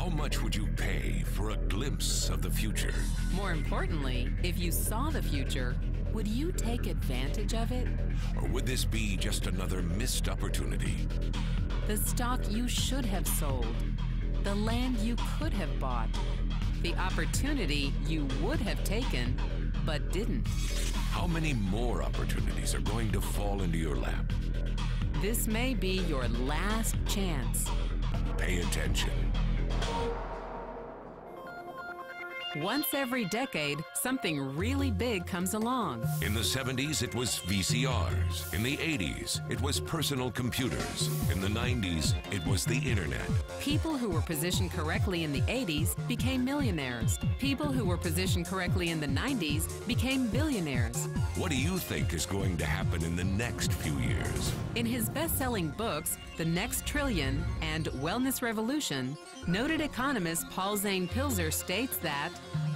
How much would you pay for a glimpse of the future? More importantly, if you saw the future, would you take advantage of it? Or would this be just another missed opportunity? The stock you should have sold, the land you could have bought, the opportunity you would have taken, but didn't. How many more opportunities are going to fall into your lap? This may be your last chance. Pay attention. Once every decade, something really big comes along. In the 70s, it was VCRs. In the 80s, it was personal computers. In the 90s, it was the internet. People who were positioned correctly in the 80s became millionaires. People who were positioned correctly in the 90s became billionaires. What do you think is going to happen in the next few years? In his best-selling books, The Next Trillion and Wellness Revolution, noted economist Paul Zane Pilzer states that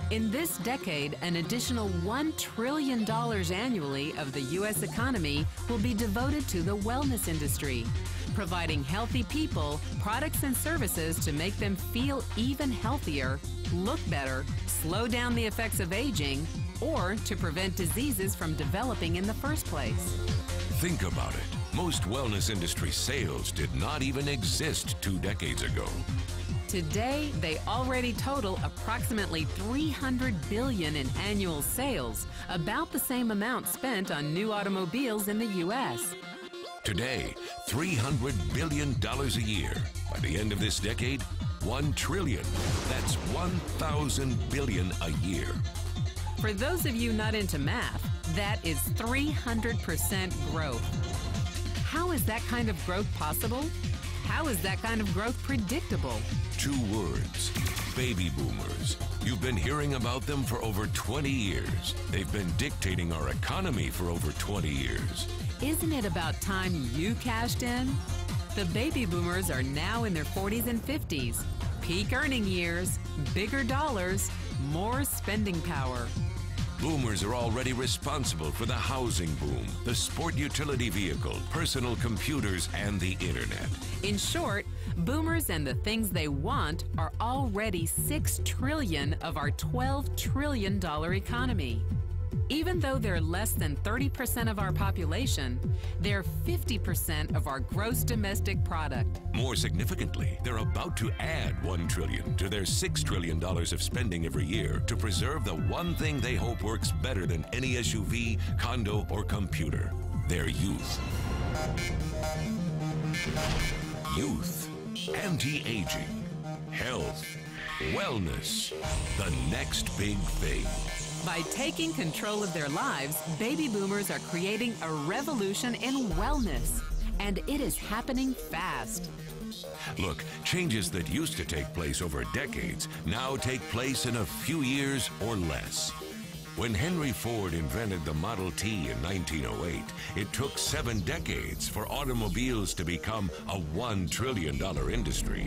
in this decade, an additional $1 trillion annually of the U.S. economy will be devoted to the wellness industry, providing healthy people products and services to make them feel even healthier, look better, slow down the effects of aging, or to prevent diseases from developing in the first place. Think about it. Most wellness industry sales did not even exist 2 decades ago. Today, they already total approximately $300 billion in annual sales, about the same amount spent on new automobiles in the U.S. Today, $300 billion a year. By the end of this decade, $1 trillion. That's 1,000 billion a year. For those of you not into math, that is 300% growth. How is that kind of growth possible? How is that kind of growth predictable? 2 words: baby boomers. You've been hearing about them for over 20 years. They've been dictating our economy for over 20 years. Isn't it about time you cashed in? The baby boomers are now in their 40s and 50s. Peak earning years, bigger dollars, more spending power. Boomers are already responsible for the housing boom, the sport utility vehicle, personal computers, and the internet. In short, boomers and the things they want are already $6 trillion of our $12 trillion economy. Even though they're less than 30% of our population, they're 50% of our gross domestic product. More significantly, they're about to add $1 trillion to their $6 trillion of spending every year to preserve the one thing they hope works better than any SUV, condo, or computer: their youth. Youth, anti-aging, health, wellness, the next big thing. By taking control of their lives, baby boomers are creating a revolution in wellness. And it is happening fast. Look, changes that used to take place over decades now take place in a few years or less. When Henry Ford invented the Model T in 1908, it took 7 decades for automobiles to become a $1 trillion industry.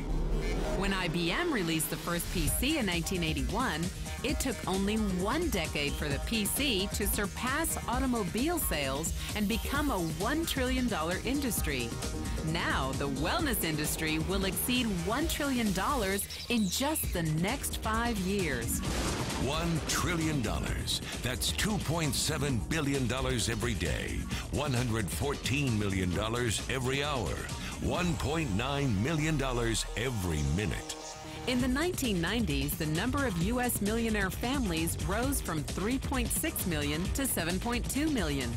When IBM released the first PC in 1981, it took only 1 decade for the PC to surpass automobile sales and become a $1 trillion industry. Now, the wellness industry will exceed $1 trillion in just the next 5 years. $1 trillion. That's $2.7 billion every day, $114 million every hour, $1.9 million every minute. In the 1990s, the number of U.S. millionaire families rose from 3.6 million to 7.2 million.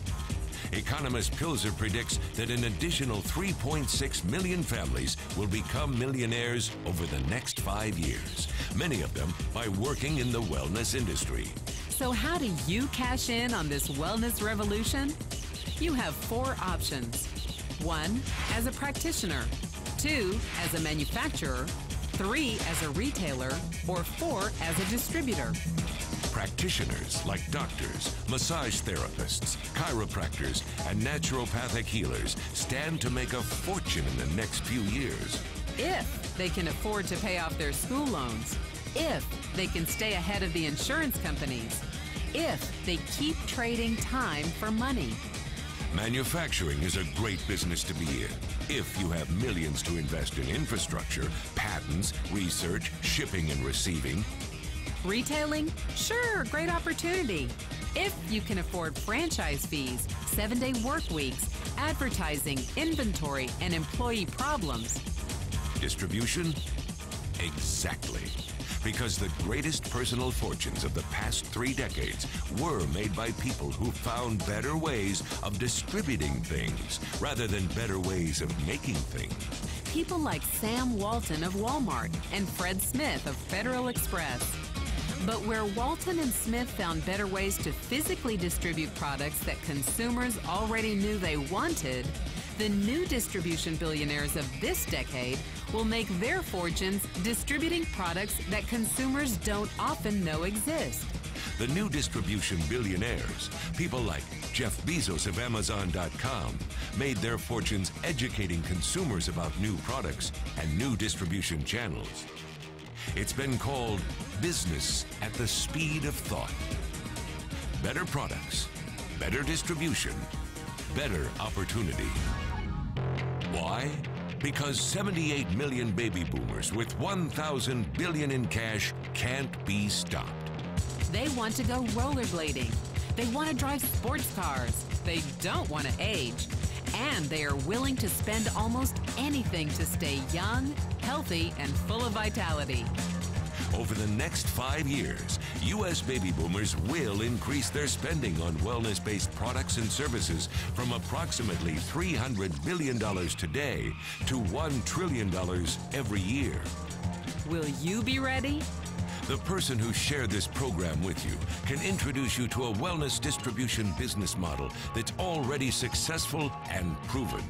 Economist Pilzer predicts that an additional 3.6 million families will become millionaires over the next 5 years, many of them by working in the wellness industry. So how do you cash in on this wellness revolution? You have 4 options. 1, as a practitioner. 2, as a manufacturer. 3, as a retailer. Or 4, as a distributor. Practitioners like doctors, massage therapists, chiropractors, and naturopathic healers stand to make a fortune in the next few years. If they can afford to pay off their school loans. If they can stay ahead of the insurance companies. If they keep trading time for money. Manufacturing is a great business to be in if you have millions to invest in infrastructure, patents, research, shipping and receiving. Retailing? Sure, great opportunity. If you can afford franchise fees, 7-day work weeks, advertising, inventory, and employee problems. Distribution? Exactly. Because the greatest personal fortunes of the past 3 decades were made by people who found better ways of distributing things rather than better ways of making things. People like Sam Walton of Walmart and Fred Smith of Federal Express. But where Walton and Smith found better ways to physically distribute products that consumers already knew they wanted, the new distribution billionaires of this decade will make their fortunes distributing products that consumers don't often know exist. The new distribution billionaires, people like Jeff Bezos of Amazon.com, made their fortunes educating consumers about new products and new distribution channels. It's been called business at the speed of thought. Better products, better distribution, better opportunity. Why? Because 78 million baby boomers with 1,000 billion in cash can't be stopped. They want to go rollerblading. They want to drive sports cars. They don't want to age. And they are willing to spend almost anything to stay young, healthy, and full of vitality. Over the next 5 years, U.S. baby boomers will increase their spending on wellness-based products and services from approximately $300 billion today to $1 trillion every year. Will you be ready? The person who shared this program with you can introduce you to a wellness distribution business model that's already successful and proven.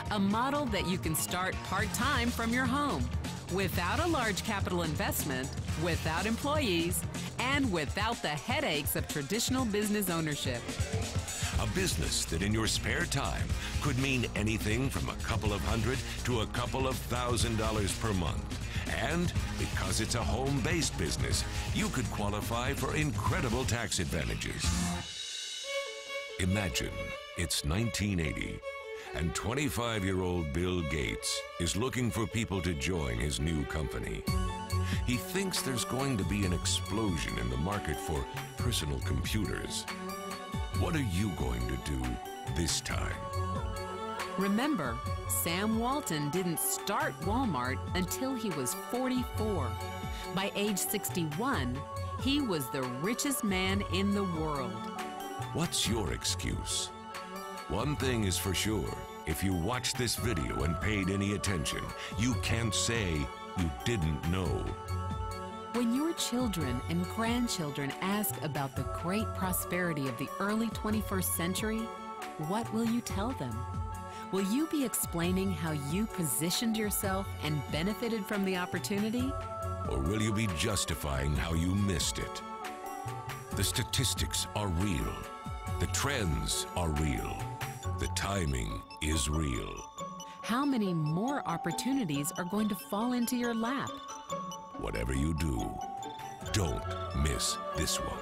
A model that you can start part-time from your home, without a large capital investment, without employees, and without the headaches of traditional business ownership. A business that in your spare time could mean anything from a couple of hundred to a couple of $1,000s per month. And because it's a home-based business, you could qualify for incredible tax advantages. Imagine it's 1980. And 25-year-old Bill Gates is looking for people to join his new company. He thinks there's going to be an explosion in the market for personal computers. What are you going to do this time? Remember, Sam Walton didn't start Walmart until he was 44. By age 61, he was the richest man in the world. What's your excuse? One thing is for sure, if you watched this video and paid any attention, you can't say you didn't know. When your children and grandchildren ask about the great prosperity of the early 21st century, what will you tell them? Will you be explaining how you positioned yourself and benefited from the opportunity? Or will you be justifying how you missed it? The statistics are real. The trends are real. The timing is real. How many more opportunities are going to fall into your lap? Whatever you do, don't miss this one.